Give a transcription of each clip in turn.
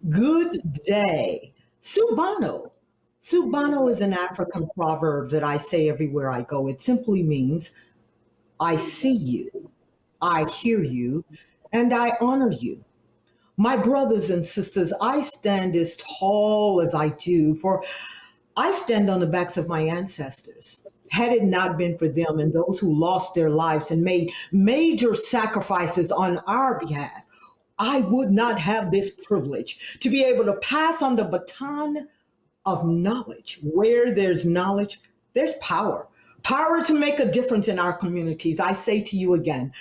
Good day. Subano. Subano is an African proverb that I say everywhere I go. It simply means I see you, I hear you, and I honor you. My brothers and sisters, I stand as tall as I do, for I stand on the backs of my ancestors. Had it not been for them and those who lost their lives and made major sacrifices on our behalf, I would not have this privilege to be able to pass on the baton of knowledge. Where there's knowledge, there's power. Power to make a difference in our communities. I say to you again,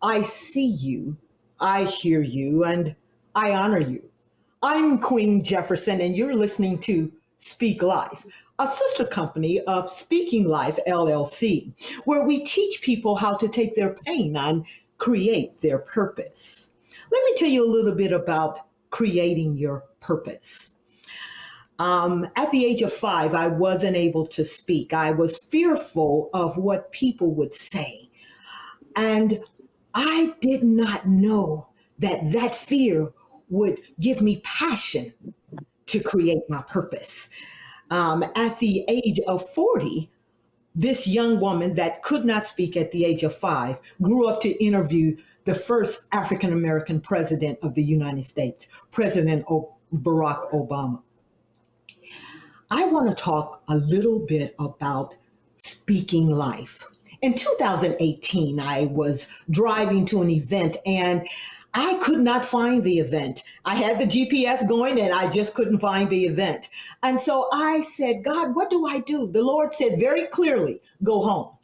I see you, I hear you, and I honor you. I'm Queen Jefferson, and you're listening to Speak Life, a sister company of Speaking Life LLC, where we teach people how to take their pain and create their purpose. Let me tell you a little bit about creating your purpose. At the age of 5, I wasn't able to speak. I was fearful of what people would say. And I did not know that that fear would give me passion to create my purpose. At the age of 40, this young woman that could not speak at the age of 5 grew up to interview the first African American president of the United States, Barack Obama. I want to talk a little bit about speaking life. In 2018, I was driving to an event and I could not find the event. I had the GPS going and I just couldn't find the event. And so I said, God, what do I do? The Lord said very clearly, go home.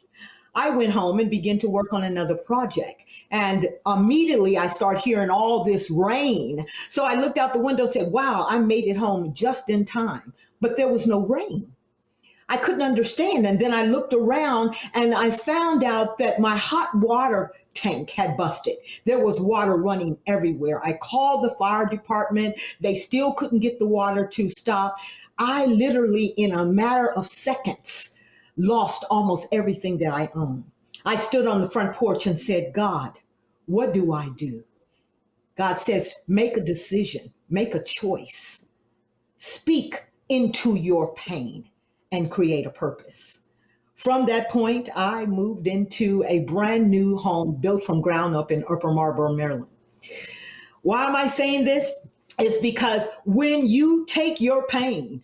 I went home and began to work on another project. And immediately I started hearing all this rain. So I looked out the window and said, wow, I made it home just in time. But there was no rain. I couldn't understand. And then I looked around and I found out that my hot water tank had busted. There was water running everywhere. I called the fire department. They still couldn't get the water to stop. I literally, in a matter of seconds, lost almost everything that I owned. I stood on the front porch and said, God, what do I do? God says, make a decision, make a choice, speak into your pain and create a purpose. From that point, I moved into a brand new home built from ground up in Upper Marlboro, Maryland. Why am I saying this? It's because when you take your pain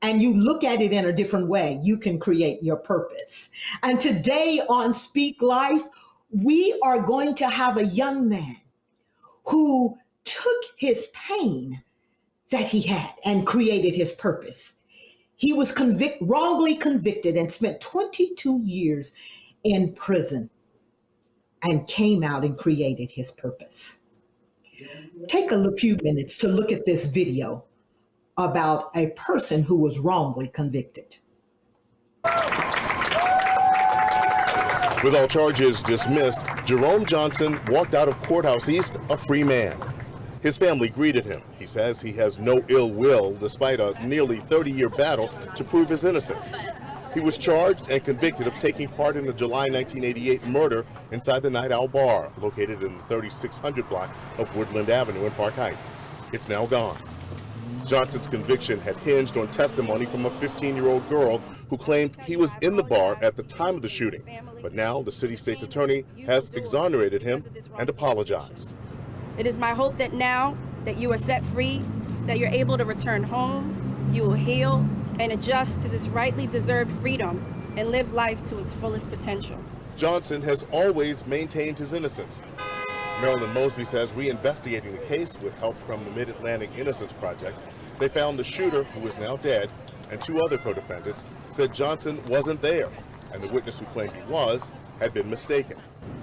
and you look at it in a different way, you can create your purpose. And today on Speak Life, we are going to have a young man who took his pain that he had and created his purpose. He was wrongly convicted and spent 22 years in prison and came out and created his purpose. Take a few minutes to look at this video about a person who was wrongly convicted. With all charges dismissed, Jerome Johnson walked out of Courthouse East a free man. His family greeted him. He says he has no ill will despite a nearly 30-year battle to prove his innocence. He was charged and convicted of taking part in the July 1988 murder inside the Night Owl Bar, located in the 3600 block of Woodland Avenue in Park Heights. It's now gone. Johnson's conviction had hinged on testimony from a 15-year-old girl who claimed he was in the bar at the time of the shooting. But now the city state's attorney has exonerated him and apologized. It is my hope that now that you are set free, that you're able to return home, you will heal and adjust to this rightly deserved freedom and live life to its fullest potential. Johnson has always maintained his innocence. Marilyn Mosby says reinvestigating the case with help from the Mid-Atlantic Innocence Project, they found the shooter, who is now dead, and 2 other co-defendants said Johnson wasn't there, and the witness who claimed he was had been mistaken.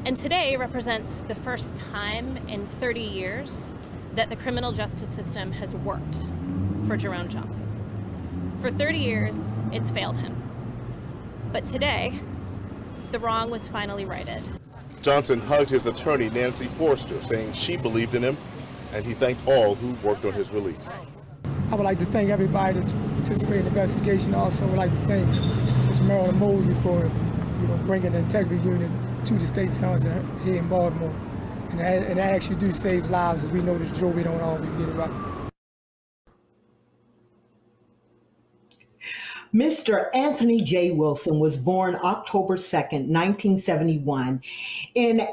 And today represents the first time in 30 years that the criminal justice system has worked for Jerome Johnson. For 30 years, it's failed him. But today, the wrong was finally righted. Johnson hugged his attorney, Nancy Forster, saying she believed in him, and he thanked all who worked on his release. I would like to thank everybody that participated in the investigation. Also, would like to thank Ms. Marilyn Mosby for bringing the integrity unit to the state sons here in Baltimore. And it actually do save lives, as we know that Joe, we don't always get it right. Mr. Anthony J. Wilson was born October 2nd, 1971, and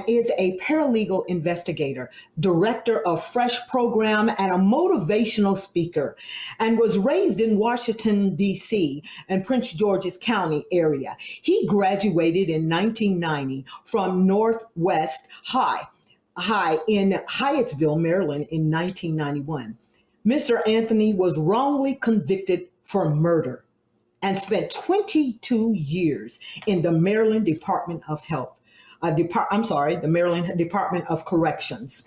is a paralegal investigator, director of Fresh Program, and a motivational speaker, and was raised in Washington, D.C. and Prince George's County area. He graduated in 1990 from Northwest High in Hyattsville, Maryland in 1991. Mr. Anthony was wrongly convicted for murder and spent 22 years in the Maryland Department of Health. The Maryland Department of Corrections.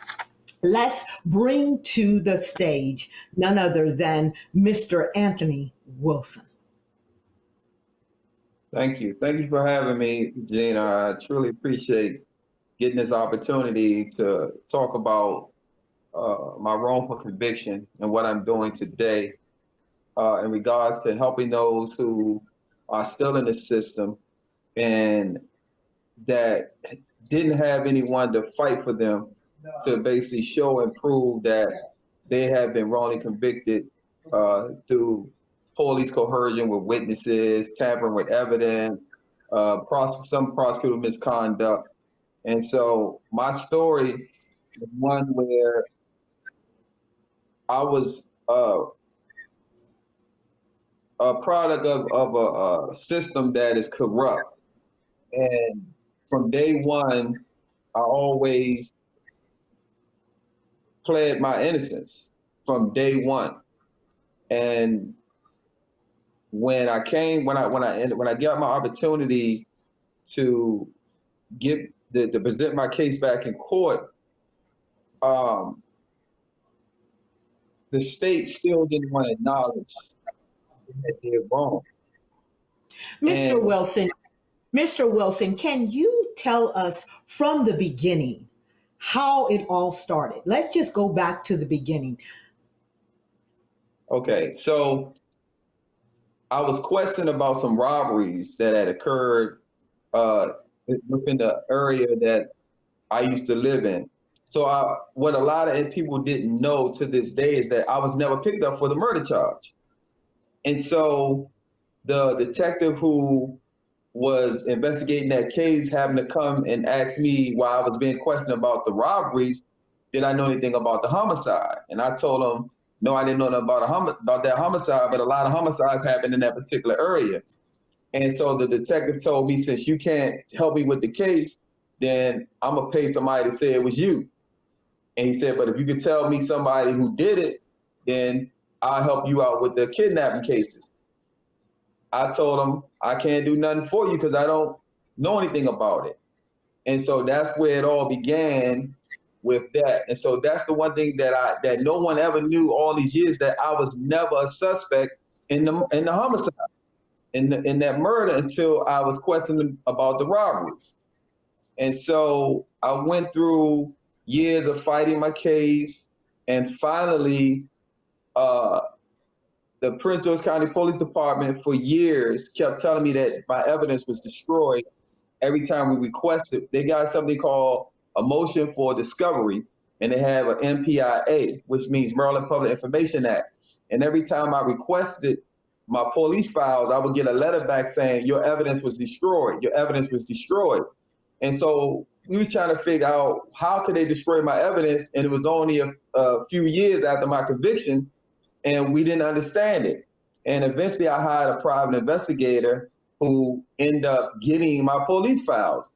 Let's bring to the stage none other than Mr. Anthony Wilson. Thank you. Thank you for having me, Gina. I truly appreciate getting this opportunity to talk about my wrongful conviction and what I'm doing today in regards to helping those who are still in the system and that didn't have anyone to fight for them to basically show and prove that they have been wrongly convicted through police coercion with witnesses, tampering with evidence, some prosecutor misconduct. And so my story is one where I was a product of a system that is corrupt. And from day one, I always pled my innocence from day one. And when I got my opportunity to present my case back in court, the state still didn't want to acknowledge that they're wrong. Mr. Wilson, can you tell us from the beginning how it all started? Let's just go back to the beginning. Okay, so I was questioned about some robberies that had occurred within the area that I used to live in. So what a lot of people didn't know to this day is that I was never picked up for the murder charge. And so the detective who was investigating that case happened to come and ask me while I was being questioned about the robberies, did I know anything about the homicide? And I told him, no, I didn't know nothing about that homicide, but a lot of homicides happened in that particular area. And so the detective told me, since you can't help me with the case, then I'm gonna pay somebody to say it was you. And he said, but if you could tell me somebody who did it, then I'll help you out with the kidnapping cases. I told him, I can't do nothing for you because I don't know anything about it. And so that's where it all began with that. And so that's the one thing that no one ever knew all these years, that I was never a suspect in the homicide, in that murder, until I was questioned about the robberies. And so I went through years of fighting my case, and finally, the Prince George County Police Department for years kept telling me that my evidence was destroyed every time we requested. They got something called a motion for discovery, and they have an MPIA, which means Maryland Public Information Act. And every time I requested my police files, I would get a letter back saying, your evidence was destroyed, your evidence was destroyed. And so we was trying to figure out how could they destroy my evidence, and it was only a few years after my conviction, and we didn't understand it. And eventually I hired a private investigator who ended up getting my police files.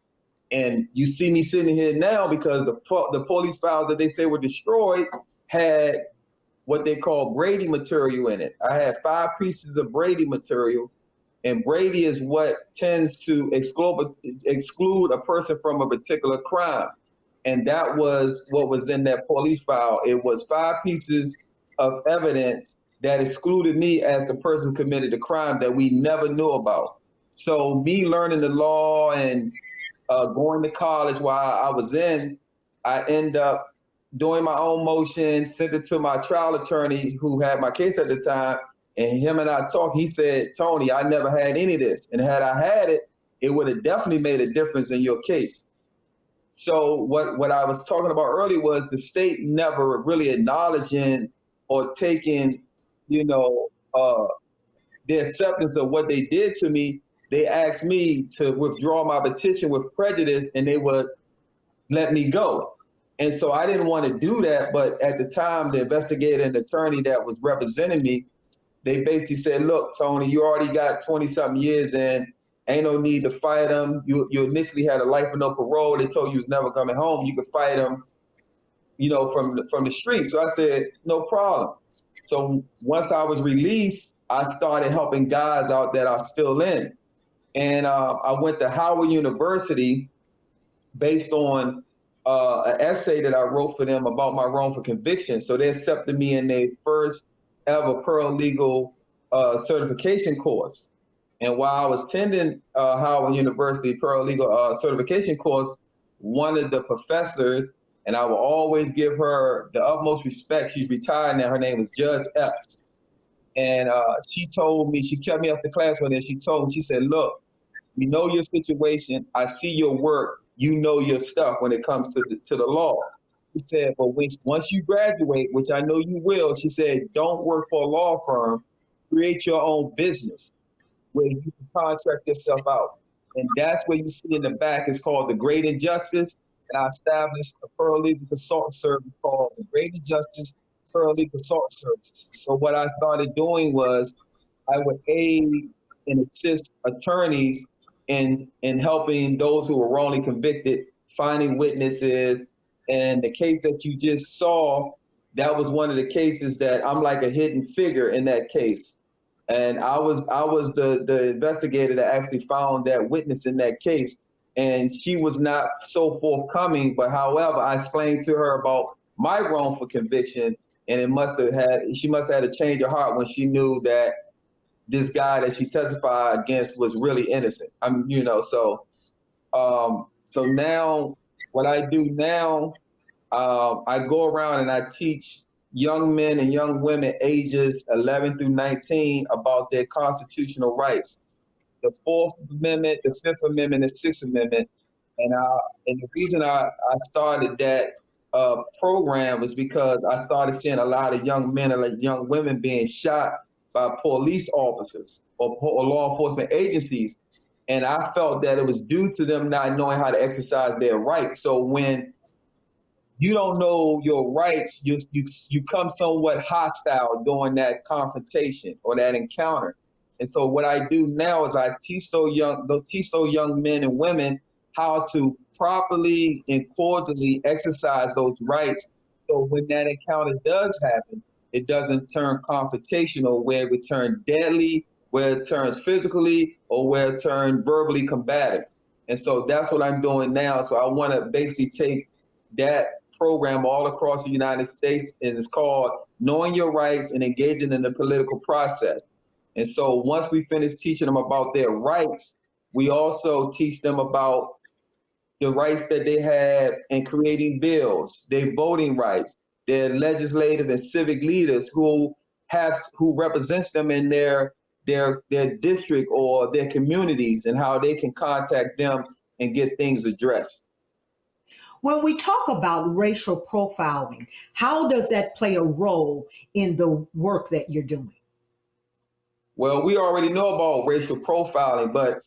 And you see me sitting here now because the police files that they say were destroyed had what they call Brady material in it. I had 5 pieces of Brady material, and Brady is what tends to exclude a person from a particular crime. And that was what was in that police file. It was 5 pieces of evidence that excluded me as the person who committed the crime that we never knew about. So me learning the law and going to college while I was in, I end up doing my own motion, sent it to my trial attorney who had my case at the time, and him and I talked. He said, Tony, I never had any of this. And had I had it, it would have definitely made a difference in your case. So what I was talking about earlier was the state never really acknowledging or taking, the their acceptance of what they did to me, they asked me to withdraw my petition with prejudice, and they would let me go. And so I didn't want to do that, but at the time, the investigator and attorney that was representing me, they basically said, look, Tony, you already got 20-something years in, ain't no need to fight them. You initially had a life with no parole. They told you was never coming home. You could fight them, from the street. So I said, no problem. So once I was released, I started helping guys out that are still in. And I went to Howard University based on an essay that I wrote for them about my wrongful conviction. So they accepted me in their first ever paralegal certification course. And while I was attending Howard University paralegal certification course, one of the professors, and I will always give her the utmost respect, she's retired now, her name is Judge Epps. And she told me, she kept me after class one day, she told me, she said, look, we know your situation, I see your work, you know your stuff when it comes to the law. She said, but once you graduate, which I know you will, she said, don't work for a law firm, create your own business where you can contract yourself out. And that's where you see in the back, it's called the Great Injustice. And I established a paralegal consultant service called the Great Injustice Paralegal Consultant Services. So what I started doing was I would aid and assist attorneys in helping those who were wrongly convicted, finding witnesses. And the case that you just saw, that was one of the cases that I'm like a hidden figure in that case. And I was the investigator that actually found that witness in that case. And she was not so forthcoming, but however, I explained to her about my wrongful conviction, and she must have had a change of heart when she knew that this guy that she testified against was really innocent. So now what I do now, I go around and I teach young men and young women ages 11 through 19 about their constitutional rights. The Fourth Amendment, the Fifth Amendment, the Sixth Amendment. And the reason I started that program was because I started seeing a lot of young men and young women being shot by police officers or law enforcement agencies. And I felt that it was due to them not knowing how to exercise their rights. So when you don't know your rights, you come somewhat hostile during that confrontation or that encounter. And so what I do now is I teach those young men and women how to properly and cordially exercise those rights. So when that encounter does happen, it doesn't turn confrontational, where it would turn deadly, where it turns physically, or where it turns verbally combative. And so that's what I'm doing now. So I want to basically take that program all across the United States, and it's called Knowing Your Rights and Engaging in the Political Process. And so once we finish teaching them about their rights, we also teach them about the rights that they have in creating bills, their voting rights, their legislative and civic leaders who represents them in their district or their communities, and how they can contact them and get things addressed. When we talk about racial profiling, how does that play a role in the work that you're doing? Well, we already know about racial profiling, but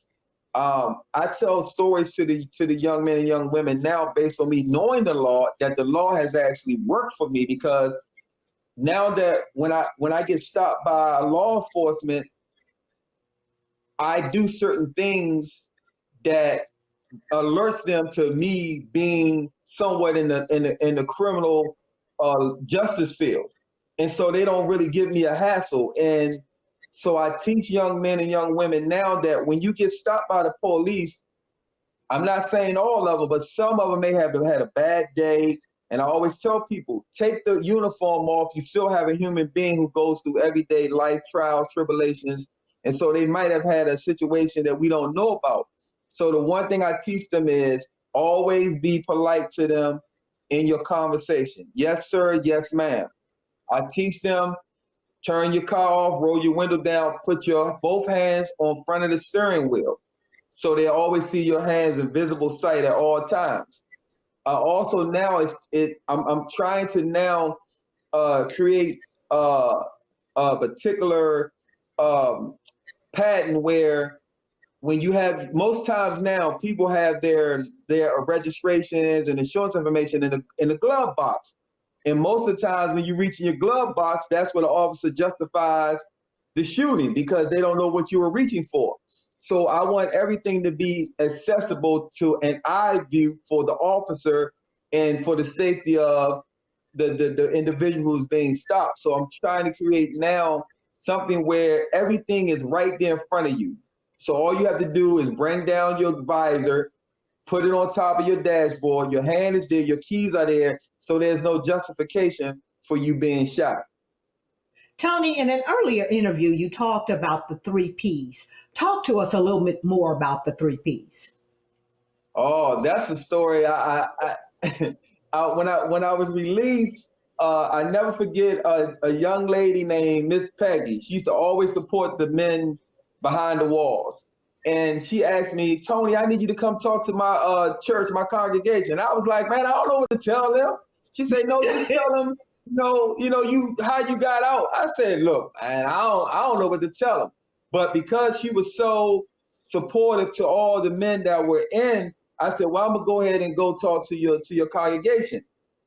I tell stories to the young men and young women now based on me knowing the law, that the law has actually worked for me, because now that when I get stopped by law enforcement, I do certain things that alerts them to me being somewhat in the criminal justice field, and so they don't really give me a hassle. And so I teach young men and young women now that when you get stopped by the police, I'm not saying all of them, but some of them may have had a bad day. And I always tell people, take the uniform off. You still have a human being who goes through everyday life trials, tribulations. And so they might have had a situation that we don't know about. So the one thing I teach them is always be polite to them in your conversation. Yes, sir. Yes, ma'am. I teach them, turn your car off, roll your window down, put your both hands on front of the steering wheel, so they always see your hands in visible sight at all times. Also now I'm trying to now create a particular pattern where when you have, most times now people have their registrations and insurance information in the glove box. And most of the times when you reach in your glove box, that's where the officer justifies the shooting because they don't know what you were reaching for. So I want everything to be accessible to an eye view for the officer and for the safety of the individual who's being stopped. So I'm trying to create now something where everything is right there in front of you. So all you have to do is bring down your visor, put it on top of your dashboard, your hand is there, your keys are there, so there's no justification for you being shot. Tony, in an earlier interview, you talked about the 3 Ps. Talk to us a little bit more about the 3 Ps. Oh, that's a story. When I was released, I never forget a young lady named Miss Peggy. She used to always support the men behind the walls. And she asked me, Tony, I need you to come talk to my church, my congregation. I was like, man, I don't know what to tell them. She said, no, you tell them, how you got out. I said, look, man, I don't know what to tell them. But because she was so supportive to all the men that were in, I said, well, I'm gonna go ahead and go talk to your congregation.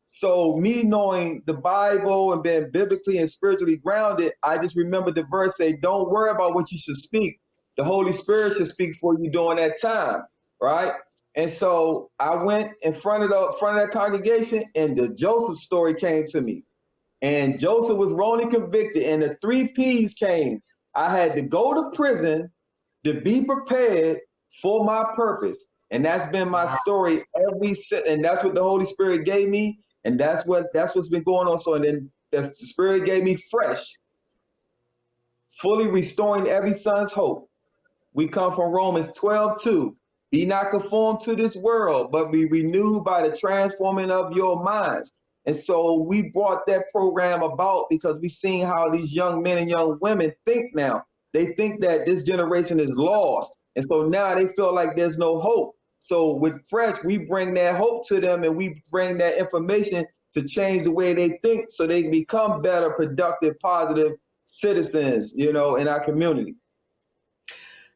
So me knowing the Bible and being biblically and spiritually grounded, I just remember the verse say, don't worry about what you should speak. The Holy Spirit should speak for you during that time, right? And so I went in front of that congregation, and the Joseph story came to me. And Joseph was wrongly convicted, and the 3 Ps came. I had to go to prison to be prepared for my purpose. And that's been my story and that's what the Holy Spirit gave me. And that's what's been going on. So, and then the Spirit gave me fresh, fully restoring every son's hope. We come from Romans 12:2. Be not conformed to this world, but be renewed by the transforming of your minds. And so we brought that program about because we seen how these young men and young women think now. They think that this generation is lost. And so now they feel like there's no hope. So with Fresh, we bring that hope to them and we bring that information to change the way they think so they can become better, productive, positive citizens, in our community.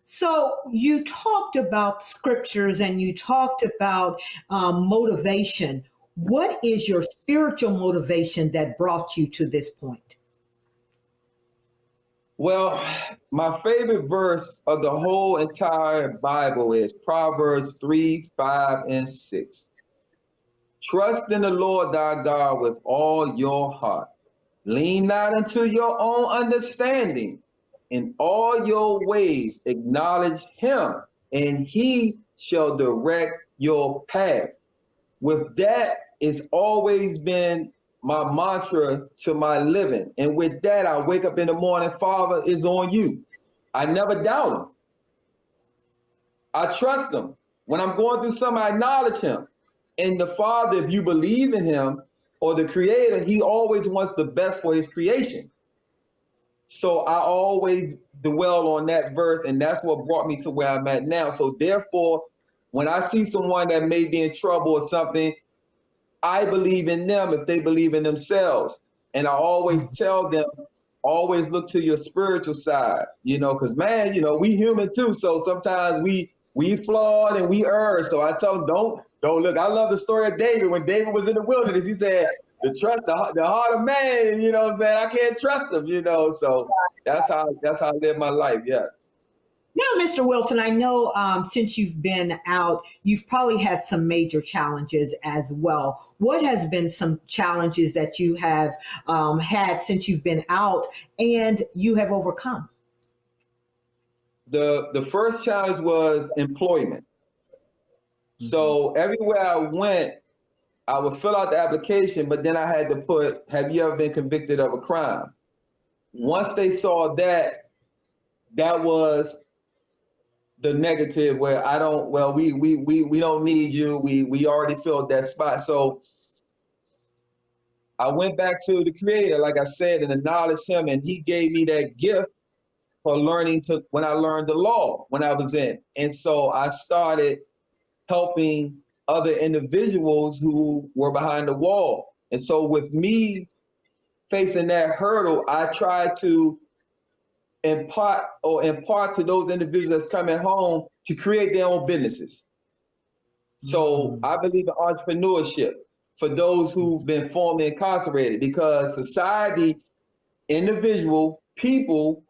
So you talked about scriptures and you talked about motivation. What is your spiritual motivation that brought you to this point? Well, my favorite verse of the whole entire Bible is Proverbs 3, 5, and 6. Trust in the Lord thy God with all your heart. Lean not unto your own understanding. In all your ways acknowledge him, and he shall direct your path. With that, it's always been my mantra to my living. And with that, I wake up in the morning, Father, is on you. I never doubt him. I trust him. When I'm going through something, I acknowledge him. And the Father, if you believe in him, or the Creator, he always wants the best for his creation. So I always dwell on that verse, and that's what brought me to where I'm at now. So therefore, when I see someone that may be in trouble or something, I believe in them if they believe in themselves. And I always tell them, always look to your spiritual side, because man, we human too. So sometimes we flawed and we err. So I tell them, don't look. I love the story of David. When David was in the wilderness, he said, the heart of man, what I'm saying? I can't trust him, So that's how I live my life. Yeah. Now, Mr. Wilson, I know since you've been out, you've probably had some major challenges as well. What has been some challenges that you have had since you've been out and you have overcome? The first challenge was employment. So everywhere I went, I would fill out the application, but then I had to put, have you ever been convicted of a crime? Once they saw that was the negative where we don't need you. We already filled that spot. So I went back to the Creator, like I said, and acknowledged him, and he gave me that gift for when I learned the law when I was in. And so I started helping other individuals who were behind the wall. And so with me facing that hurdle, I tried to impart to those individuals that's coming home to create their own businesses. So I believe in entrepreneurship for those who've been formerly incarcerated, because society, individual, people,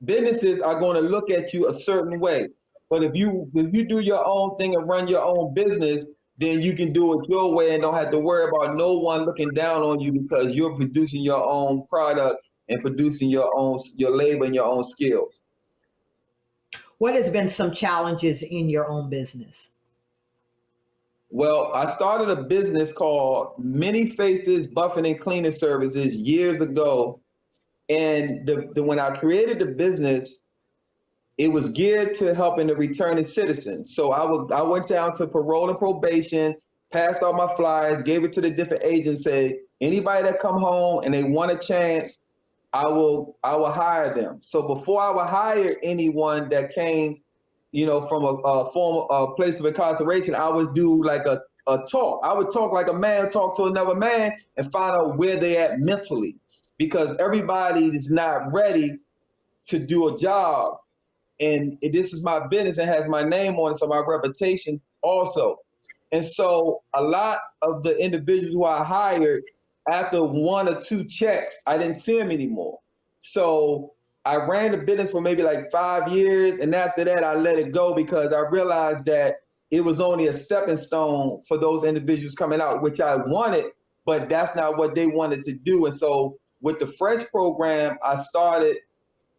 businesses are going to look at you a certain way. But if you do your own thing and run your own business, then you can do it your way and don't have to worry about no one looking down on you, because you're producing your own product and producing your labor and your own skills. What has been some challenges in your own business? Well, I started a business called Many Faces Buffing and Cleaning Services years ago. And when I created the business, it was geared to helping the returning citizens. So I went down to parole and probation, passed out my flyers, gave it to the different agents, said, anybody that come home and they want a chance, I will hire them. So before I would hire anyone that came, from a former place of incarceration, I would do like a talk. I would talk like a man talk to another man and find out where they at mentally, because everybody is not ready to do a job. And this is my business and has my name on it, so my reputation also. And so a lot of the individuals who I hired, after 1 or 2 checks, I didn't see them anymore. So I ran the business for maybe like 5 years, and after that, I let it go because I realized that it was only a stepping stone for those individuals coming out, which I wanted, but that's not what they wanted to do. And so with the Fresh program, I started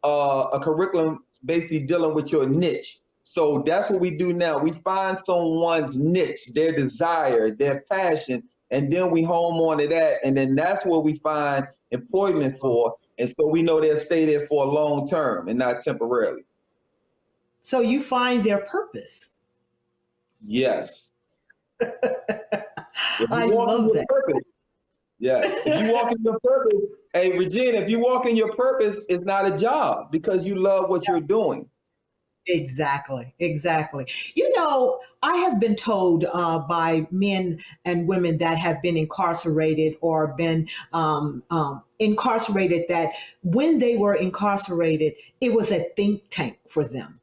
a curriculum basically dealing with your niche. So that's what we do now. We find someone's niche, their desire, their passion, and then we home on to that, and then that's where we find employment for. And so we know they'll stay there for a long term and not temporarily. So you find their purpose. Yes. I love that. Purpose, yes. If you walk in your purpose, hey, Regina, if you walk in your purpose, it's not a job because you love what you're doing. Exactly. I have been told by men and women that have been incarcerated or been incarcerated that when they were incarcerated, it was a think tank for them.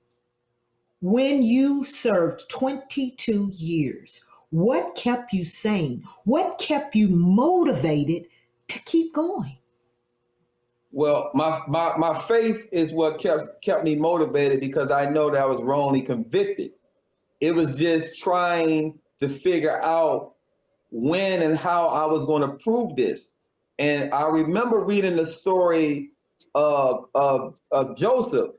When you served 22 years, what kept you sane? What kept you motivated to keep going? Well, my faith is what kept me motivated, because I know that I was wrongly convicted. It was just trying to figure out when and how I was going to prove this. And I remember reading the story of Joseph.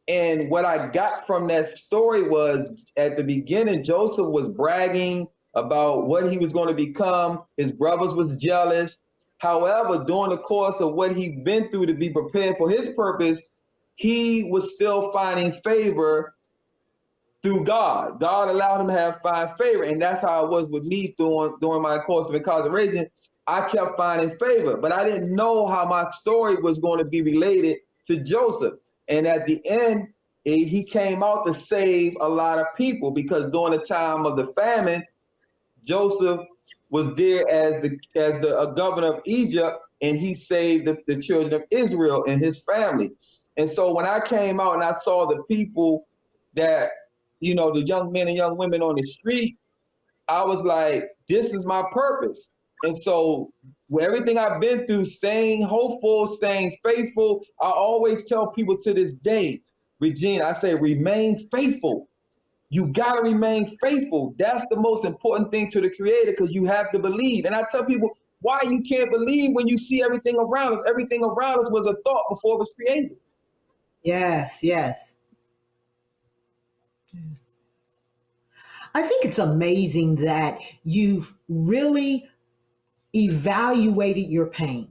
And what I got from that story was, at the beginning, Joseph was bragging about what he was going to become. His brothers was jealous. However, during the course of what he'd been through to be prepared for his purpose, he was still finding favor through God. God allowed him to find favor. And that's how it was with me during my course of incarceration. I kept finding favor, but I didn't know how my story was going to be related to Joseph. And at the end, he came out to save a lot of people, because during the time of the famine, Joseph was there as the governor of Egypt, and he saved the children of Israel and his family. And so when I came out and I saw the people that, the young men and young women on the street, I was like, this is my purpose. And so with everything I've been through, staying hopeful, staying faithful, I always tell people to this day, Regina, I say, remain faithful. You got to remain faithful. That's the most important thing to the Creator, because you have to believe. And I tell people, why you can't believe when you see everything around us? Everything around us was a thought before it was created. Yes. I think it's amazing that you've really evaluated your pain,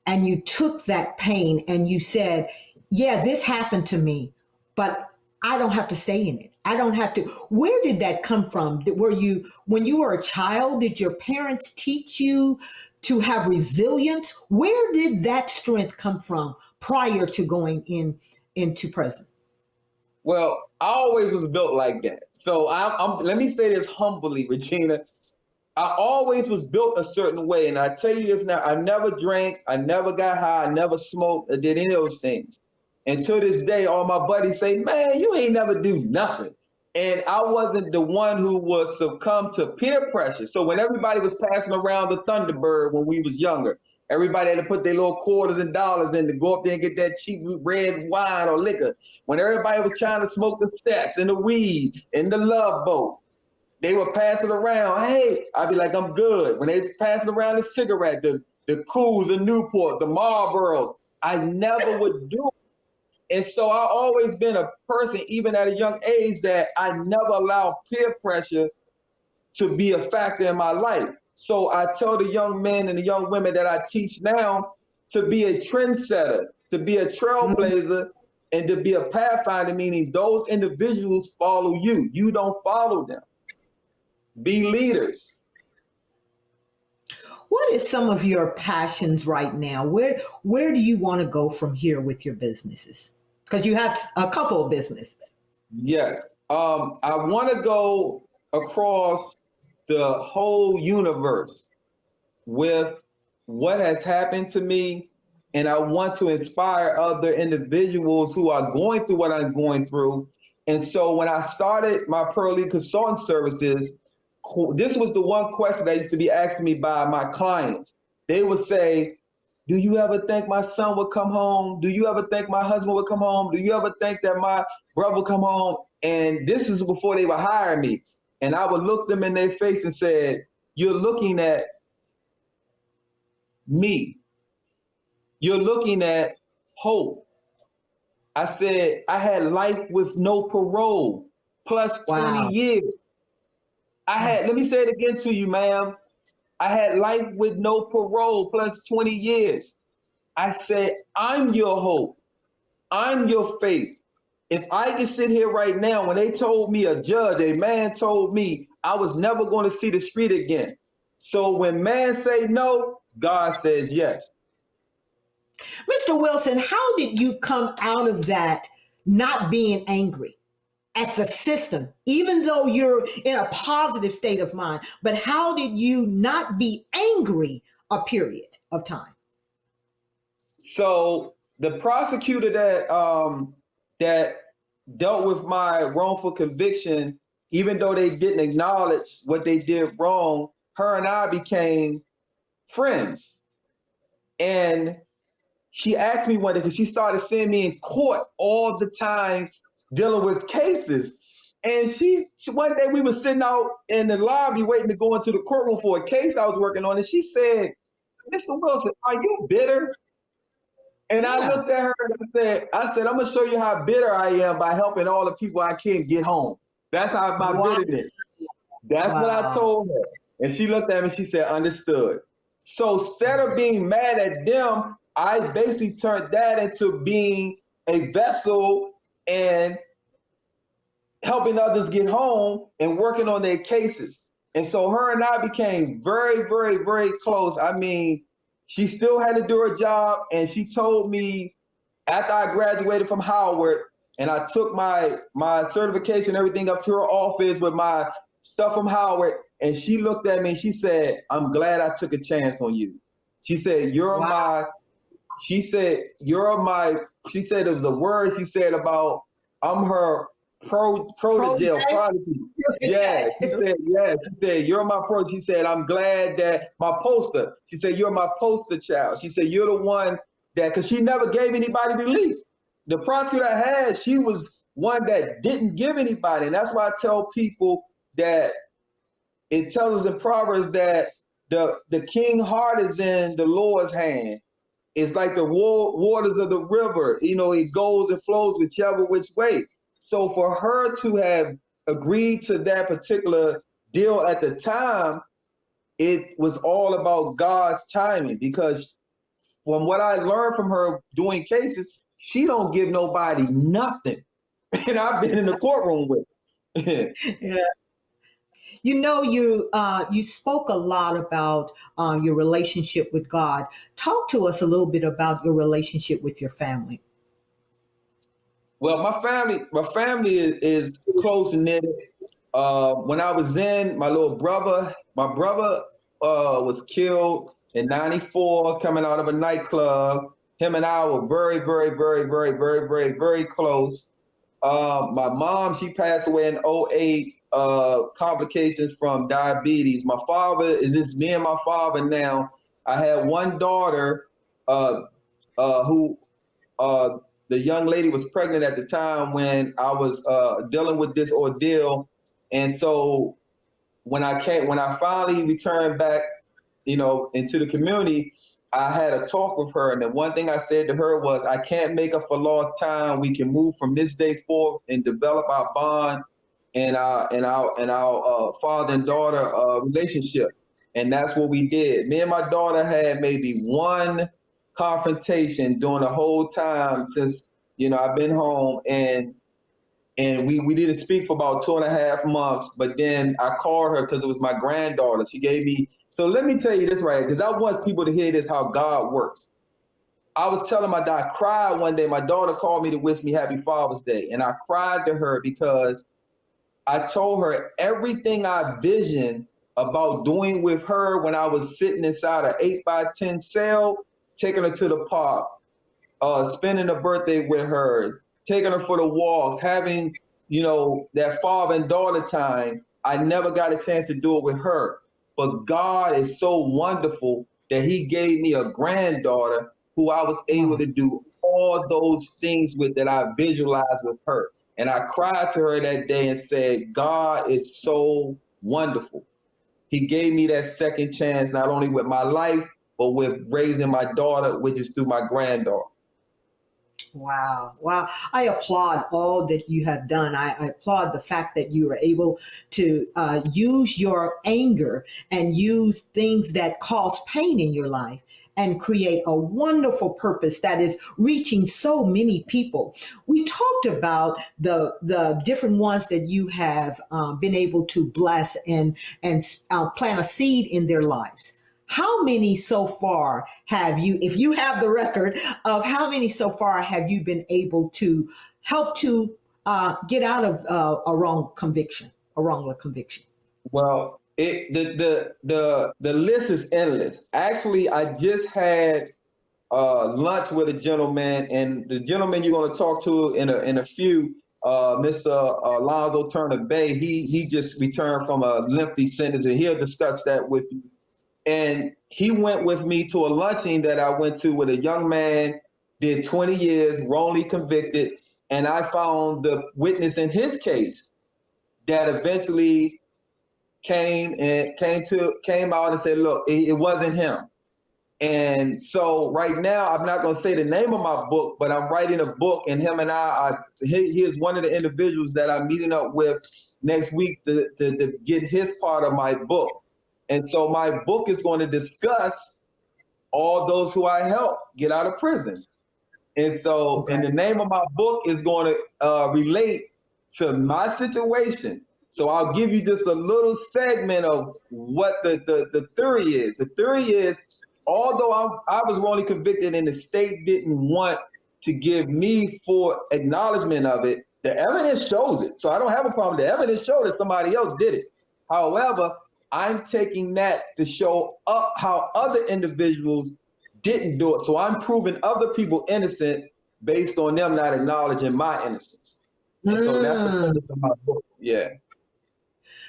and you took that pain and you said, yeah, this happened to me, but I don't have to stay in it. I don't have to. Where did that come from? When you were a child, did your parents teach you to have resilience? Where did that strength come from prior to going into prison? Well, I always was built like that. So let me say this humbly, Regina. I always was built a certain way. And I tell you this now, I never drank, I never got high, I never smoked, I did any of those things. And to this day, all my buddies say, man, you ain't never do nothing. And I wasn't the one who was succumb to peer pressure. So when everybody was passing around the Thunderbird when we was younger, everybody had to put their little quarters and dollars in to go up there and get that cheap red wine or liquor. When everybody was trying to smoke the stats and the weed and the Love Boat, they were passing around, hey, I'd be like, I'm good. When they was passing around the cigarette, the Cools, the Newport, the Marlboros, I never would do it. And so I always been a person, even at a young age, that I never allow peer pressure to be a factor in my life. So I tell the young men and the young women that I teach now to be a trendsetter, to be a trailblazer, and to be a pathfinder, meaning those individuals follow you. You don't follow them. Be leaders. What is some of your passions right now? Where do you want to go from here with your businesses? Because you have a couple of businesses. Yes. I want to go across the whole universe with what has happened to me, and I want to inspire other individuals who are going through what I'm going through. And so when I started my Pearl Elite Consulting Services, this was the one question that used to be asked me by my clients. They would say, do you ever think my son would come home? Do you ever think my husband would come home? Do you ever think that my brother would come home? And this is before they would hire me. And I would look them in their face and said, you're looking at me. You're looking at hope. I said, I had life with no parole, plus 20 years. Let me say it again to you, ma'am. I had life with no parole, plus 20 years. I said, I'm your hope. I'm your faith. If I can sit here right now, when they told me, a man told me I was never going to see the street again. So when man say no, God says yes. Mr. Wilson, how did you come out of that not being angry at the system, even though you're in a positive state of mind? But how did you not be angry a period of time? So the prosecutor that dealt with my wrongful conviction, even though they didn't acknowledge what they did wrong, her and I became friends. And she asked me one day, because she started seeing me in court all the time dealing with cases. And one day we were sitting out in the lobby waiting to go into the courtroom for a case I was working on. And she said, Mr. Wilson, are you bitter? And I looked at her and I said, I'm going to show you how bitter I am by helping all the people I can't get home. That's how my bitterness. That's what I told her. And she looked at me and she said, understood. So instead of being mad at them, I basically turned that into being a vessel and helping others get home and working on their cases. And so her and I became very, very, very close. I mean, she still had to do her job, and she told me after I graduated from Howard and I took my certification, everything up to her office with my stuff from Howard, and she looked at me and she said, I'm glad I took a chance on you. She said, she said it was a word she said about I'm her protege or prodigy. Yeah, she said, you're my pro. She said, I'm glad that my poster. She said, you're my poster child. She said, you're the one that, because she never gave anybody relief. The prosecutor I had, she was one that didn't give anybody. And that's why I tell people that it tells us in Proverbs that the king's heart is in the Lord's hand. It's like the waters of the river. You know, it goes and flows whichever which way. So for her to have agreed to that particular deal at the time, it was all about God's timing, because from what I learned from her doing cases, she don't give nobody nothing. And I've been in the courtroom with her. Yeah. You know, you spoke a lot about your relationship with God. Talk to us a little bit about your relationship with your family. Well, my family is close knit. When I was in, my brother was killed in '94 coming out of a nightclub. Him and I were very, very, very, very, very, very, very close. My mom, she passed away in '08, complications from diabetes. My father is just me and my father now. I had one daughter who the young lady was pregnant at the time when I was dealing with this ordeal. And so when I finally returned back, into the community, I had a talk with her, and the one thing I said to her was, I can't make up for lost time. We can move from this day forth and develop our bond and our father and daughter relationship. And that's what we did. Me and my daughter had maybe one confrontation during the whole time since I've been home, and we didn't speak for about 2.5 months. But then I called her because it was my granddaughter. She gave me. So let me tell you this, right? Because I want people to hear this, how God works. I was telling my daughter, I cried one day. My daughter called me to wish me Happy Father's Day. And I cried to her because I told her everything I visioned about doing with her when I was sitting inside an 8x10 cell, taking her to the park, spending a birthday with her, taking her for the walks, having, that father and daughter time. I never got a chance to do it with her. But God is so wonderful that he gave me a granddaughter who I was able to do all those things with that I visualized with her. And I cried to her that day and said, God is so wonderful. He gave me that second chance, not only with my life, but with raising my daughter, which is through my granddaughter. Wow. Wow. I applaud all that you have done. I applaud the fact that you were able to use your anger and use things that cause pain in your life and create a wonderful purpose that is reaching so many people. We talked about the different ones that you have been able to bless and plant a seed in their lives. How many so far have you, if you have the record of how many so far have you been able to help to get out of a wrongful conviction? Well, the list is endless. Actually, I just had lunch with a gentleman, and the gentleman you're going to talk to in a few, Mr. Alonzo Turner Bay, he just returned from a lengthy sentence, and he'll discuss that with you. And he went with me to a luncheon that I went to with a young man, did 20 years, wrongly convicted. And I found the witness in his case that eventually came out and said, look, it wasn't him. And so right now, I'm not going to say the name of my book, but I'm writing a book, and him and he is one of the individuals that I'm meeting up with next week to get his part of my book. And so my book is going to discuss all those who I helped get out of prison. And so, and the name of my book is going to relate to my situation. So I'll give you just a little segment of what the theory is. The theory is, although I was wrongly convicted and the state didn't want to give me full acknowledgement of it, the evidence shows it. So I don't have a problem. The evidence showed that somebody else did it. However, I'm taking that to show up how other individuals didn't do it. So I'm proving other people innocence based on them not acknowledging my innocence. And so that's the purpose of my book. Yeah.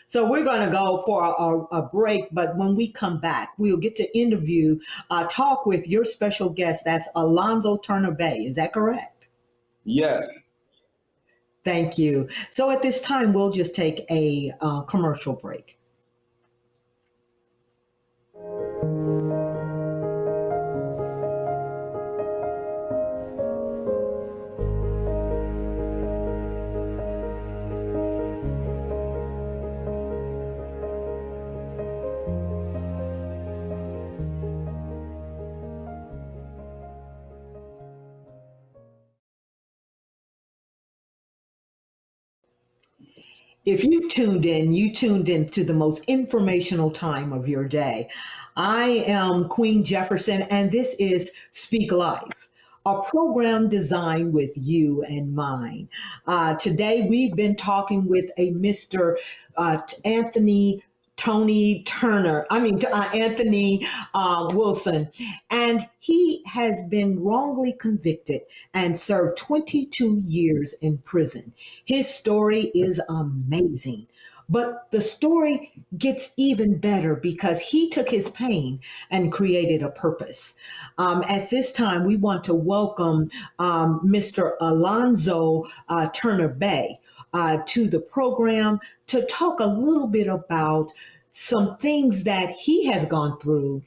So we're going to go for a break, but when we come back, we'll get to talk with your special guest. That's Alonzo Turner Bay. Is that correct? Yes. Thank you. So at this time, we'll just take a commercial break. If you tuned in to the most informational time of your day. I am Queen Jefferson, and this is Speak Life, a program designed with you in mind. Today, we've been talking with a Mr. Anthony Anthony Wilson, and he has been wrongly convicted and served 22 years in prison. His story is amazing. But the story gets even better because he took his pain and created a purpose. At this time, we want to welcome Mr. Alonzo Turner Bay to the program to talk a little bit about some things that he has gone through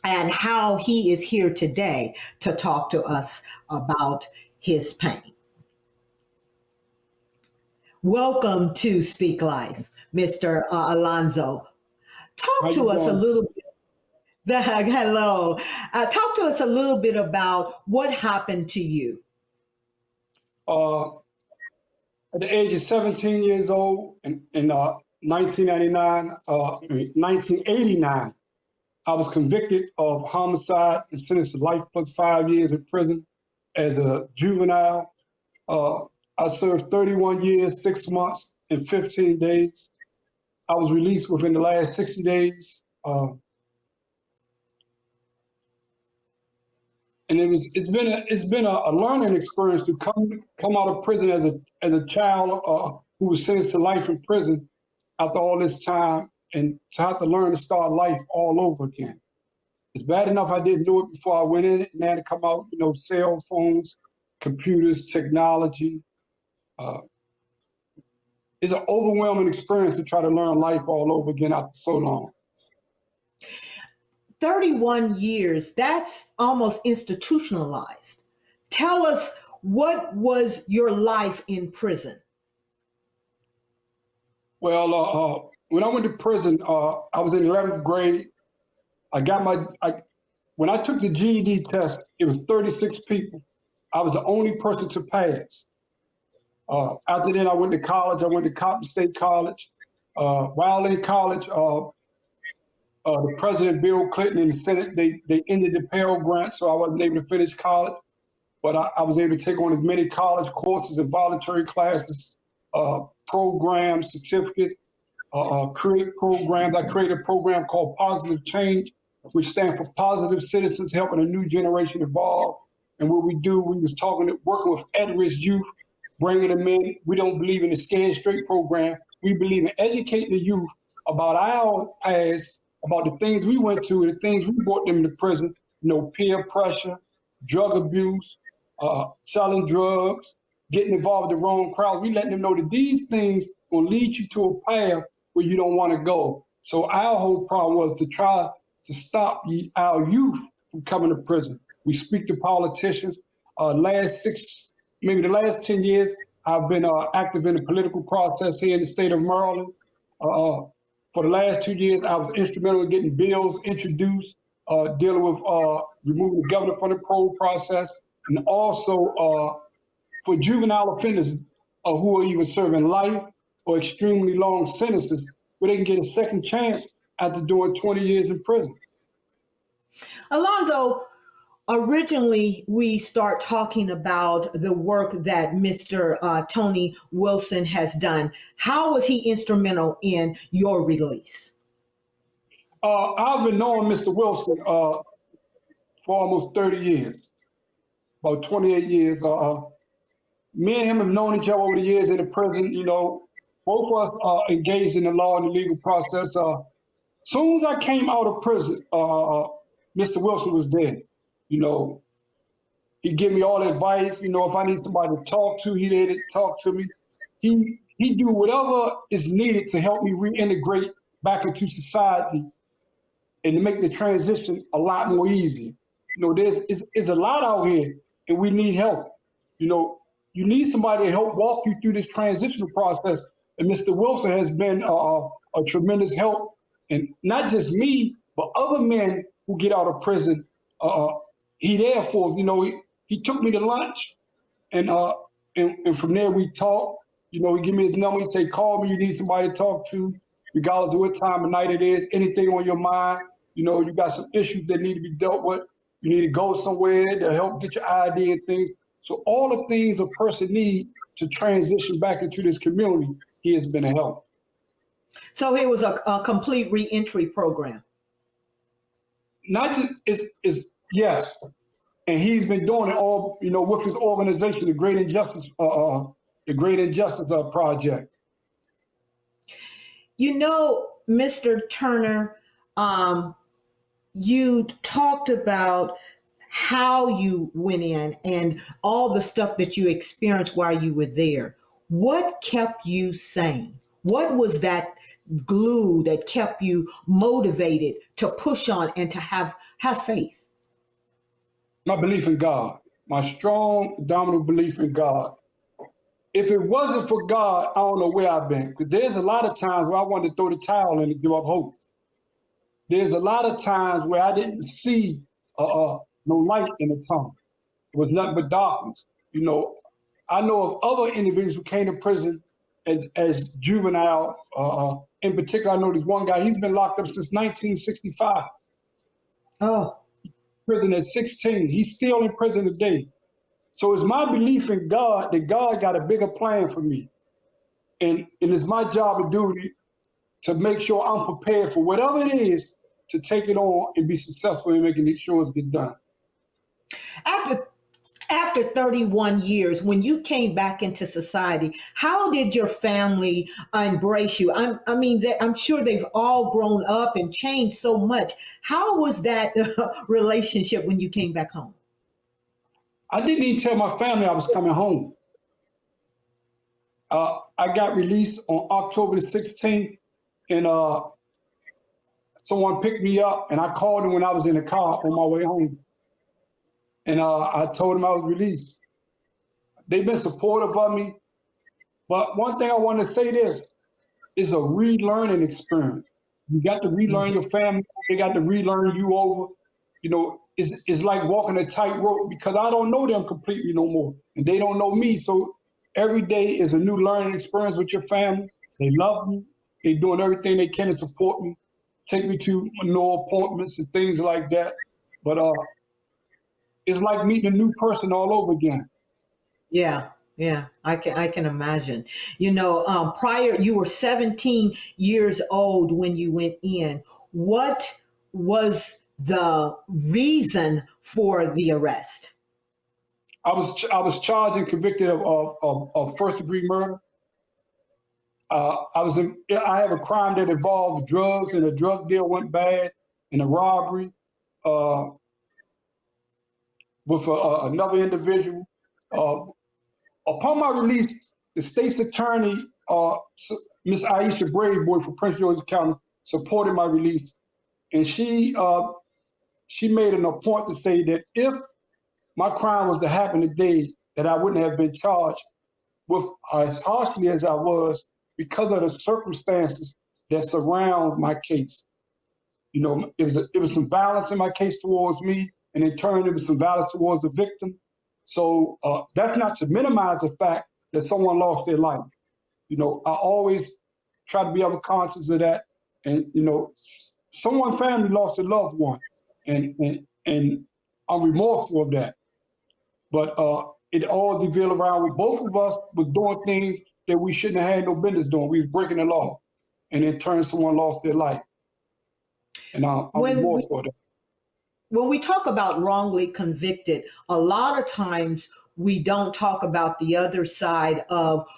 and how he is here today to talk to us about his pain. Welcome to Speak Life, Mr. Alonzo. Talk to us a little bit. Hello. Talk to us a little bit about what happened to you. At the age of 17 years old in 1989, I was convicted of homicide and sentenced to life plus 5 years in prison as a juvenile. I served 31 years, 6 months, and 15 days. I was released within the last 60 days. And it's been a learning experience to come out of prison as a child who was sentenced to life in prison after all this time, and to have to learn to start life all over again. It's bad enough I didn't do it before I went in, and then to come out, cell phones, computers, technology. It's an overwhelming experience to try to learn life all over again after so long. 31 years, that's almost institutionalized. Tell us, what was your life in prison? Well, when I went to prison, I was in 11th grade. When I took the GED test, it was 36 people. I was the only person to pass. After that, I went to college. I went to Coppin State College. While in college, the President Bill Clinton and the Senate, they ended the Pell Grant, so I wasn't able to finish college. But I was able to take on as many college courses and voluntary classes, programs, certificates, create programs. I created a program called Positive Change, which stands for Positive Citizens Helping a New Generation Evolve. And what we do, we was working with at-risk youth, bringing them in. We don't believe in the Scared Straight program. We believe in educating the youth about our past, about the things we went to, the things we brought them to prison, peer pressure, drug abuse, selling drugs, getting involved with the wrong crowd. We letting them know that these things will lead you to a path where you don't want to go. So our whole problem was to try to stop our youth from coming to prison. We speak to politicians. The last 10 years, I've been active in the political process here in the state of Maryland. For the last 2 years, I was instrumental in getting bills introduced, dealing with removing the governor from the parole process, and also for juvenile offenders who are even serving life or extremely long sentences, where they can get a second chance after doing 20 years in prison. Alonzo, originally we start talking about the work that Mr. Tony Wilson has done. How was he instrumental in your release? I've been knowing Mr. Wilson for almost 30 years, about 28 years. Me and him have known each other over the years in the prison. Both of us are engaged in the law and the legal process. Soon as I came out of prison, Mr. Wilson was dead. He give me all the advice. If I need somebody to talk to, he there to talk to me. He do whatever is needed to help me reintegrate back into society and to make the transition a lot more easy. There's a lot out here, and we need help. You need somebody to help walk you through this transitional process. And Mr. Wilson has been a tremendous help, and not just me, but other men who get out of prison. He there for us. He took me to lunch, and from there we talked. He give me his number. He say, call me. You need somebody to talk to, regardless of what time of night it is. Anything on your mind. You got some issues that need to be dealt with. You need to go somewhere to help get your ID and things. So all the things a person needs to transition back into this community, he has been a help. So it was a complete reentry program. Not just is yes, and he's been doing it all, with his organization, the Great Injustice, Project. Mr. Turner, you talked about how you went in and all the stuff that you experienced while you were there. What kept you sane? What was that glue that kept you motivated to push on and to have faith? My belief in God, my strong, dominant belief in God. If it wasn't for God, I don't know where I've been. Because there's a lot of times where I wanted to throw the towel in and give up hope. There's a lot of times where I didn't see no light in the tunnel. It was nothing but darkness. I know of other individuals who came to prison as juveniles. In particular, I know this one guy, he's been locked up since 1965. Oh. Prison at 16. He's still in prison today. So it's my belief in God that God got a bigger plan for me. And it's my job and duty to make sure I'm prepared for whatever it is to take it on and be successful in making sure it's get done. After 31 years, when you came back into society, how did your family embrace you? I'm sure they've all grown up and changed so much. How was that relationship when you came back home? I didn't even tell my family I was coming home. I got released on October the 16th, and someone picked me up, and I called them when I was in the car on my way home. And I told them I was released. They've been supportive of me. But one thing I want to say this is a relearning experience. You got to relearn your family. They got to relearn you over. It's like walking a tightrope because I don't know them completely no more. And they don't know me. So every day is a new learning experience with your family. They love me. They're doing everything they can to support me, take me to no appointments and things like that. But it's like meeting a new person all over again. Yeah, I can imagine. Prior, you were 17 years old when you went in. What was the reason for the arrest? I was charged and convicted of first-degree murder. I have a crime that involved drugs, and a drug deal went bad, and a robbery with another individual. Upon my release, the state's attorney, Miss Aisha Braveboy from Prince George's County, supported my release, and she made an point to say that if my crime was to happen today, that I wouldn't have been charged with as harshly as I was because of the circumstances that surround my case. It was some violence in my case towards me, and in turn, it was some violence towards the victim. So that's not to minimize the fact that someone lost their life. I always try to be ever conscious of that. And, someone's family lost a loved one, and I'm remorseful of that. But it all developed around with both of us was doing things that we shouldn't have had no business doing. We was breaking the law. And in turn, someone lost their life. And I'm remorseful of that. When we talk about wrongly convicted, a lot of times we don't talk about the other side of,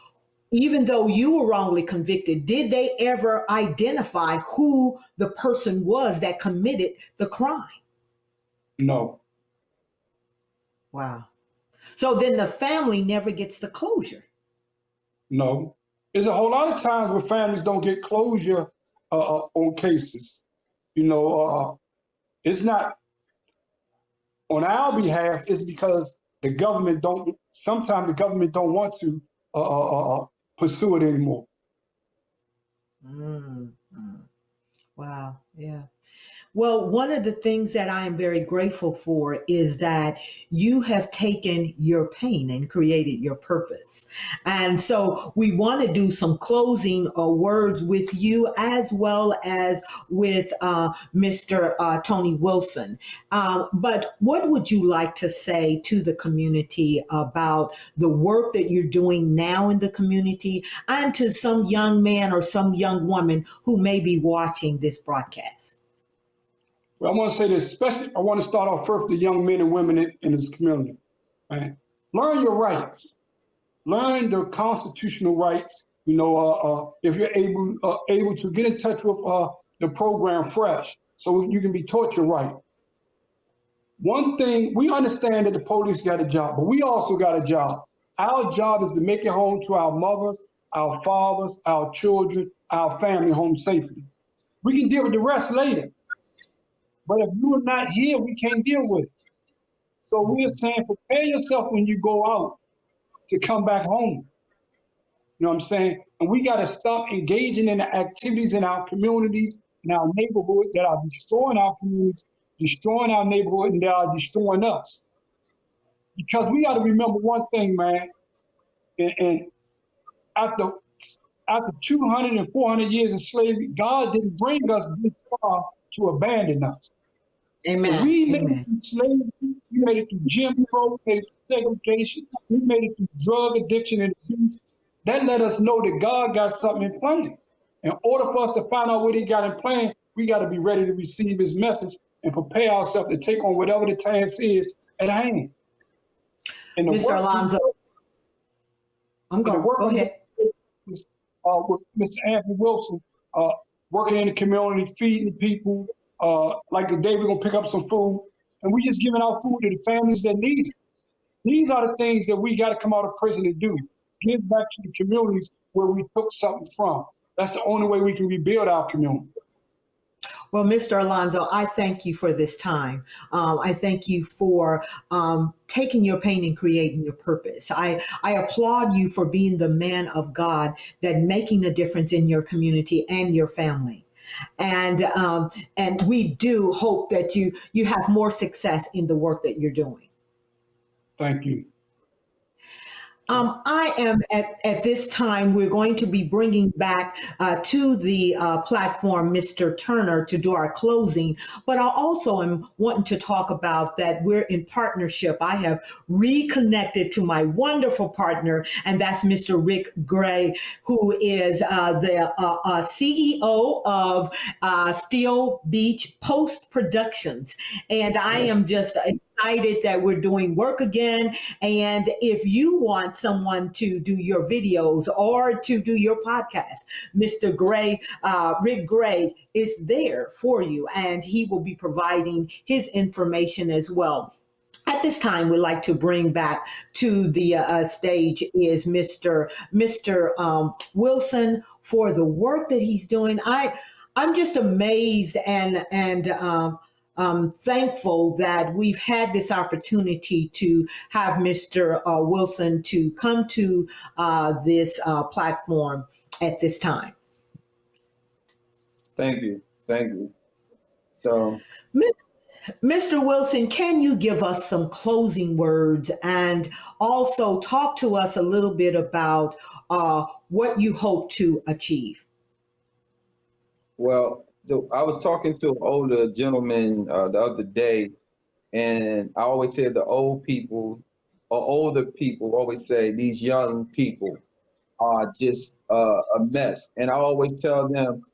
even though you were wrongly convicted, did they ever identify who the person was that committed the crime? No. Wow. So then the family never gets the closure. No. There's a whole lot of times where families don't get closure on cases. It's not on our behalf, it's because sometimes the government don't want to pursue it anymore. Wow. Yeah. Well, one of the things that I am very grateful for is that you have taken your pain and created your purpose. And so we want to do some closing words with you as well as with Mr. Tony Wilson. But what would you like to say to the community about the work that you're doing now in the community and to some young man or some young woman who may be watching this broadcast? Well, I want to say this, especially, I want to start off first with the young men and women in this community. Right? Learn your rights. Learn the constitutional rights. You know, if you're able to get in touch with the program Fresh, so you can be taught your right. One thing, we understand that the police got a job, but we also got a job. Our job is to make it home to our mothers, our fathers, our children, our family home safely. We can deal with the rest later. But if you are not here, we can't deal with it. So we're saying, prepare yourself when you go out to come back home. You know what I'm saying? And we got to stop engaging in the activities in our communities, in our neighborhood that are destroying our communities, destroying our neighborhood, and that are destroying us. Because we got to remember one thing, man. And after 200 and 400 years of slavery, God didn't bring us this far to abandon us. Amen. We made Amen. it through slavery, we made it through Jim Crow, we made it through segregation, we made it through drug addiction and abuse. That let us know that God got something in plan. In order for us to find out what he got in plan, we got to be ready to receive his message and prepare ourselves to take on whatever the task is at hand. And Mr. Alonzo, go ahead. With Mr. Anthony Wilson, working in the community, feeding people. Like today, we're going to pick up some food, and we just giving out food to the families that need it. These are the things that we got to come out of prison and do. Give back to the communities where we took something from. That's the only way we can rebuild our community. Well, Mr. Alonzo, I thank you for this time. I thank you for taking your pain and creating your purpose. I applaud you for being the man of God that making a difference in your community and your family. And we do hope that you have more success in the work that you're doing. Thank you. I am at this time, we're going to be bringing back to the platform Mr. Turner to do our closing, but I also am wanting to talk about that we're in partnership. I have reconnected to my wonderful partner, and that's Mr. Rick Gray, who is the CEO of Steel Beach Post Productions. And I am just excited that we're doing work again. And if you want someone to do your videos or to do your podcast, Mr. Gray, Rick Gray is there for you, and he will be providing his information as well. At this time, we'd like to bring back to the stage is Mr. Wilson for the work that he's doing. I'm just amazed and thankful that we've had this opportunity to have Mr. Wilson to come to this platform at this time. Thank you. Thank you. So, Mr. Wilson, can you give us some closing words and also talk to us a little bit about what you hope to achieve? well, I was talking to an older gentleman the other day, and I always say the old people or older people always say these young people are just a mess. And I always tell them,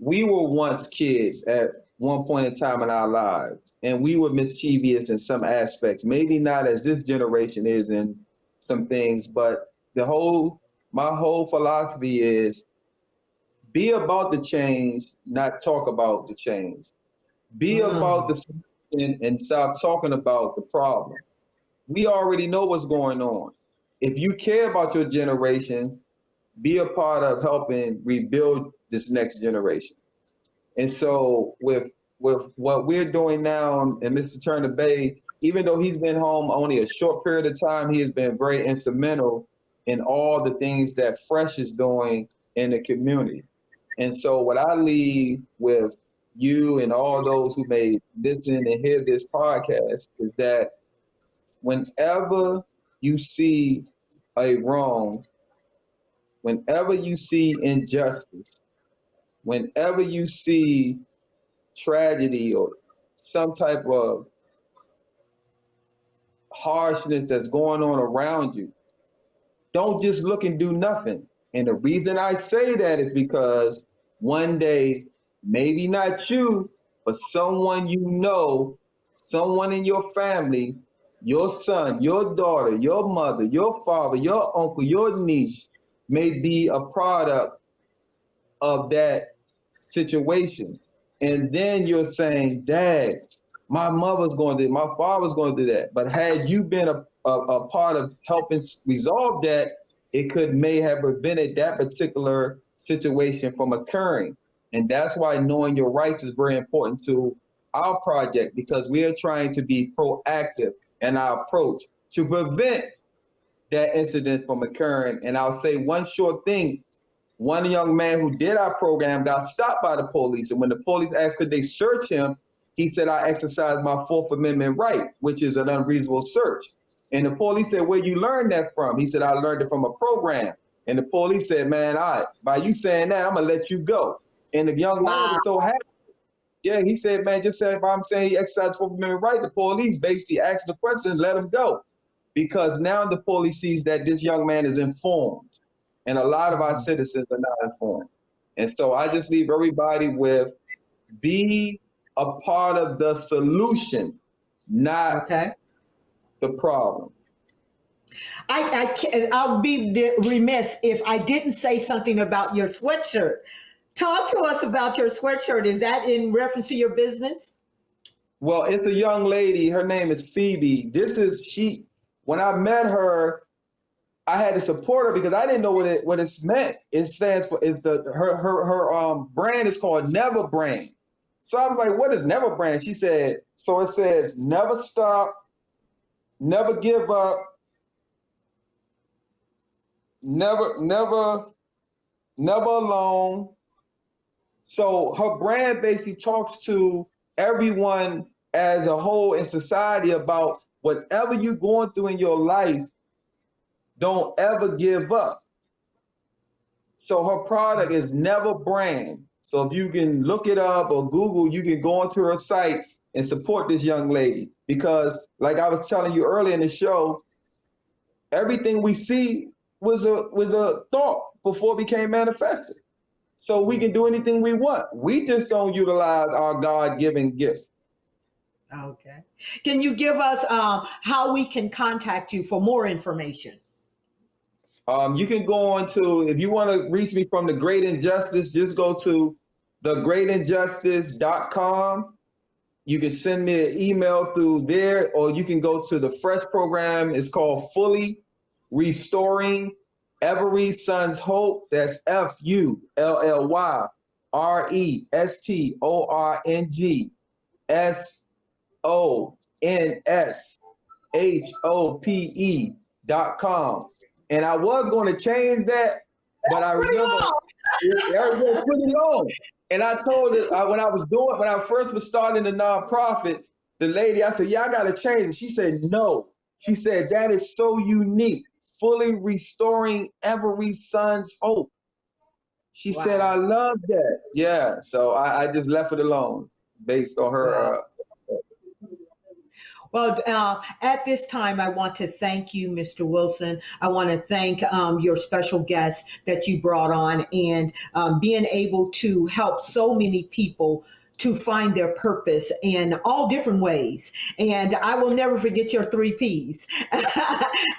we were once kids at one point in time in our lives, and we were mischievous in some aspects, maybe not as this generation is in some things, but my whole philosophy is be about the change, not talk about the change. Be about the solution and stop talking about the problem. We already know what's going on. If you care about your generation, be a part of helping rebuild this next generation. And so with what we're doing now, and Mr. Turner Bay, even though he's been home only a short period of time, he has been very instrumental in all the things that Fresh is doing in the community. And so what I leave with you and all those who may listen and hear this podcast is that whenever you see a wrong, whenever you see injustice, whenever you see tragedy or some type of harshness that's going on around you, don't just look and do nothing. And the reason I say that is because one day, maybe not you, but someone you know, someone in your family, your son, your daughter, your mother, your father, your uncle, your niece may be a product of that situation. And then you're saying, Dad, my mother's going to do, my father's going to do that. But had you been a part of helping resolve that, it may have prevented that particular situation from occurring. And that's why knowing your rights is very important to our project, because we are trying to be proactive in our approach to prevent that incident from occurring. And I'll say one short thing. One young man who did our program got stopped by the police. And when the police asked could they search him, he said, I exercised my Fourth Amendment right, which is an unreasonable search. And the police said, where you learned that from? He said, I learned it from a program. And the police said, man, by you saying that, I'm going to let you go. And the young man was so happy. Yeah, he said, man, just say if I'm saying he exercised Fourth Amendment right, the police basically asked the questions, let him go. Because now the police sees that this young man is informed. And a lot of our citizens are not informed. And so I just leave everybody with, be a part of the solution, not the problem. I'll be remiss if I didn't say something about your sweatshirt. Talk to us about your sweatshirt. Is that in reference to your business? Well, it's a young lady. Her name is Phoebe. When I met her, I had to support her because I didn't know what it's meant. It stands for, her brand is called Never Brand. So I was like, what is Never Brand? She said, so it says, never stop, never give up, never alone. So her brand basically talks to everyone as a whole in society about whatever you're going through in your life, don't ever give up. So her product is Never Brand. So if you can look it up or Google, you can go onto her site and support this young lady. Because like I was telling you earlier in the show, everything we see was a thought before it became manifested. So we can do anything we want. We just don't utilize our God-given gift. Okay. Can you give us how we can contact you for more information? You can go on to, if you want to reach me from The Great Injustice, just go to thegreatinjustice.com. You can send me an email through there, or you can go to the fresh program. It's called Fully Restoring Every Son's Hope. That's FULLYRESTORNSHOPE.com. And I was going to change that, but I remember it was pretty long. And I told it when I first was starting the nonprofit, the lady, I said, yeah, I got to change it. She said, no. She said, that is so unique. Fully restoring every son's hope. She said, I love that. Yeah. So I just left it alone based on her. Well, at this time, I want to thank you, Mr. Wilson. I want to thank your special guest that you brought on, and being able to help so many people to find their purpose in all different ways. And I will never forget your 3 Ps.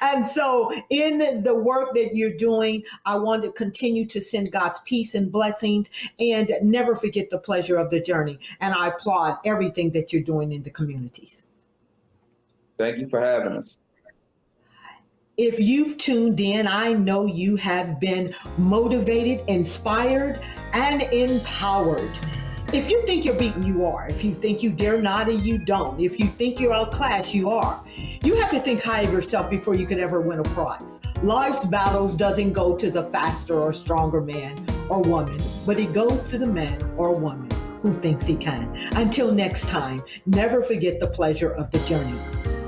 And so in the work that you're doing, I want to continue to send God's peace and blessings, and never forget the pleasure of the journey. And I applaud everything that you're doing in the communities. Thank you for having us. If you've tuned in, I know you have been motivated, inspired, and empowered. If you think you're beaten, you are. If you think you dare not, you don't. If you think you're outclassed, you are. You have to think high of yourself before you could ever win a prize. Life's battles doesn't go to the faster or stronger man or woman, but it goes to the man or woman who thinks he can. Until next time, never forget the pleasure of the journey.